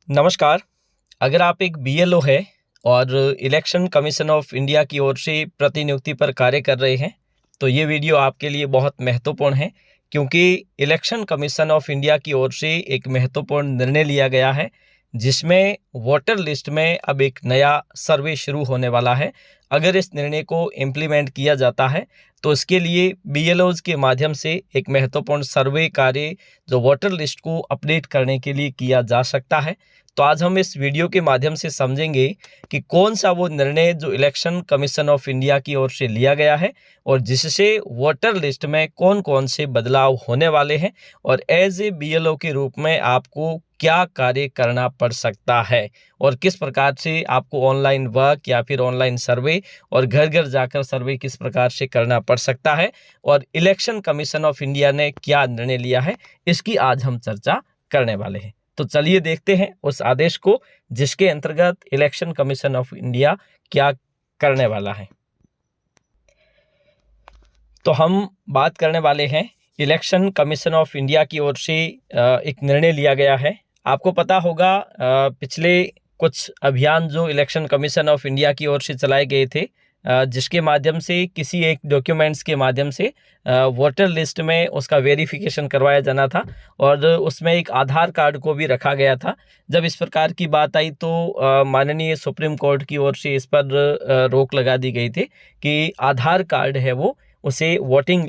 नमस्कार। अगर आप एक बीएलओ है और इलेक्शन कमीशन ऑफ इंडिया की ओर से प्रतिनियुक्ति पर कार्य कर रहे हैं तो ये वीडियो आपके लिए बहुत महत्वपूर्ण है, क्योंकि इलेक्शन कमीशन ऑफ इंडिया की ओर से एक महत्वपूर्ण निर्णय लिया गया है जिसमें वोटर लिस्ट में अब एक नया सर्वे शुरू होने वाला है। अगर इस निर्णय को इम्प्लीमेंट किया जाता है तो इसके लिए बीएलओज के माध्यम से एक महत्वपूर्ण सर्वे कार्य जो वोटर लिस्ट को अपडेट करने के लिए किया जा सकता है। तो आज हम इस वीडियो के माध्यम से समझेंगे कि कौन सा वो निर्णय जो इलेक्शन कमीशन ऑफ इंडिया की ओर से लिया गया है और जिससे वोटर लिस्ट में कौन कौन से बदलाव होने वाले हैं और एज ए बीएलओ के रूप में आपको क्या कार्य करना पड़ सकता है और किस प्रकार से आपको ऑनलाइन वर्क या फिर ऑनलाइन सर्वे और घर घर जाकर सर्वे किस प्रकार से करना पड़ सकता है और इलेक्शन कमीशन ऑफ इंडिया ने क्या निर्णय लिया है, इसकी आज हम चर्चा करने वाले हैं। तो चलिए देखते हैं उस आदेश को जिसके अंतर्गत इलेक्शन कमीशन ऑफ इंडिया क्या करने वाला है। तो हम बात करने वाले हैं इलेक्शन कमीशन ऑफ इंडिया की ओर से एक निर्णय लिया गया है। आपको पता होगा पिछले कुछ अभियान जो इलेक्शन कमीशन ऑफ इंडिया की ओर से चलाए गए थे, जिसके माध्यम से किसी एक डॉक्यूमेंट्स के माध्यम से वोटर लिस्ट में उसका वेरिफिकेशन करवाया जाना था और उसमें एक आधार कार्ड को भी रखा गया था। जब इस प्रकार की बात आई तो माननीय सुप्रीम कोर्ट की ओर से इस पर रोक लगा दी गई थी कि आधार कार्ड है वो उसे वोटिंग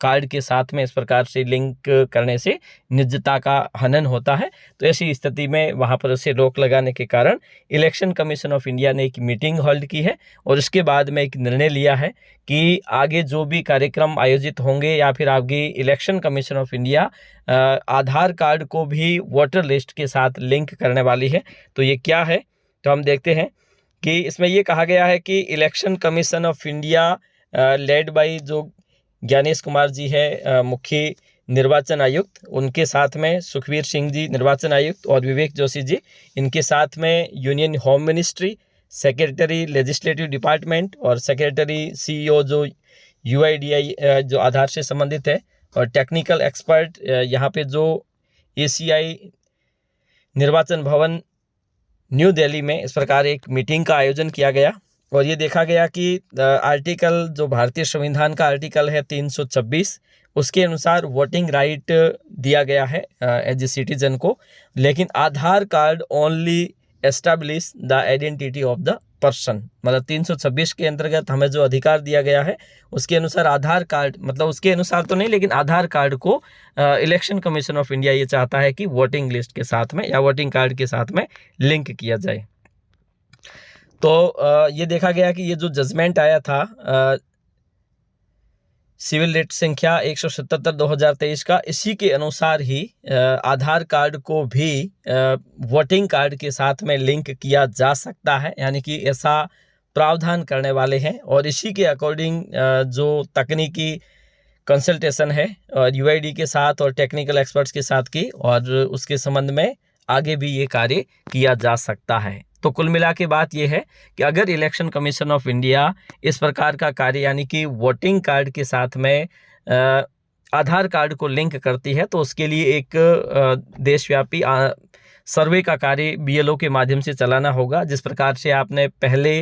कार्ड के साथ में इस प्रकार से लिंक करने से निजता का हनन होता है। तो ऐसी स्थिति में वहां पर उसे रोक लगाने के कारण इलेक्शन कमीशन ऑफ इंडिया ने एक मीटिंग होल्ड की है और इसके बाद में एक निर्णय लिया है कि आगे जो भी कार्यक्रम आयोजित होंगे या फिर आगे election commission of India Aadhaar card को भी वोटर लिस्ट के साथ लिंक करने वाली है। तो ये क्या है, तो हम देखते हैं कि इसमें ये कहा गया है कि election commission of India led by जो ज्ञानेश कुमार जी है मुख्य निर्वाचन आयुक्त, उनके साथ में सुखबीर सिंह जी निर्वाचन आयुक्त और विवेक जोशी जी, इनके साथ में union home ministry, secretary legislative department और सेक्रेटरी सीईओ जो यूआईडीआई जो आधार से संबंधित है और टेक्निकल एक्सपर्ट यहाँ पे जो एसीआई निर्वाचन भवन न्यू दिल्ली में इस प्रकार एक मीटिंग का आयोजन किया गया और ये देखा गया कि आर्टिकल जो भारतीय संविधान का आर्टिकल है 326, उसके अनुसार वोटिंग राइट दिया गया है एज ए सिटीजन को, लेकिन Aadhaar card only establish the identity of the person. मतलब 326 के अंतर्गत हमें जो अधिकार दिया गया है उसके अनुसार आधार कार्ड, मतलब उसके अनुसार तो नहीं लेकिन आधार कार्ड को इलेक्शन कमीशन ऑफ इंडिया ये चाहता है कि वोटिंग लिस्ट के साथ में या वोटिंग कार्ड के साथ में लिंक किया जाए। तो ये देखा गया कि ये जो जजमेंट आया था सिविल रिट संख्या 177/2023 का, इसी के अनुसार ही आधार कार्ड को भी वोटिंग कार्ड के साथ में लिंक किया जा सकता है, यानी कि ऐसा प्रावधान करने वाले हैं और इसी के अकॉर्डिंग जो तकनीकी कंसल्टेशन है और यूआईडी के साथ और टेक्निकल एक्सपर्ट्स के साथ की और उसके संबंध में आगे भी ये कार्य किया जा सकता है। तो कुल मिला के बात यह है कि अगर इलेक्शन कमीशन ऑफ इंडिया इस प्रकार का कार्य यानी कि वोटिंग कार्ड के साथ में आधार कार्ड को लिंक करती है तो उसके लिए एक देशव्यापी सर्वे का कार्य बीएलओ के माध्यम से चलाना होगा। जिस प्रकार से आपने पहले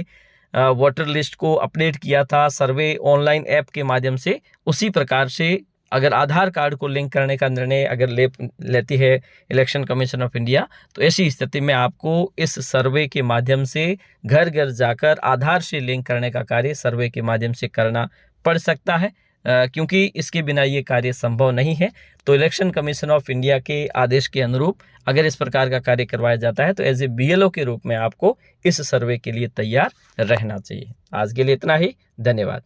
वोटर लिस्ट को अपडेट किया था सर्वे ऑनलाइन ऐप के माध्यम से, उसी प्रकार से अगर आधार कार्ड को लिंक करने का निर्णय अगर लेती है इलेक्शन कमीशन ऑफ इंडिया तो ऐसी स्थिति में आपको इस सर्वे के माध्यम से घर घर जाकर आधार से लिंक करने का कार्य सर्वे के माध्यम से करना पड़ सकता है, क्योंकि इसके बिना ये कार्य संभव नहीं है। तो इलेक्शन कमीशन ऑफ इंडिया के आदेश के अनुरूप अगर इस प्रकार का कार्य करवाया जाता है तो एज ए बीएलओ के रूप में आपको इस सर्वे के लिए तैयार रहना चाहिए। आज के लिए इतना ही, धन्यवाद।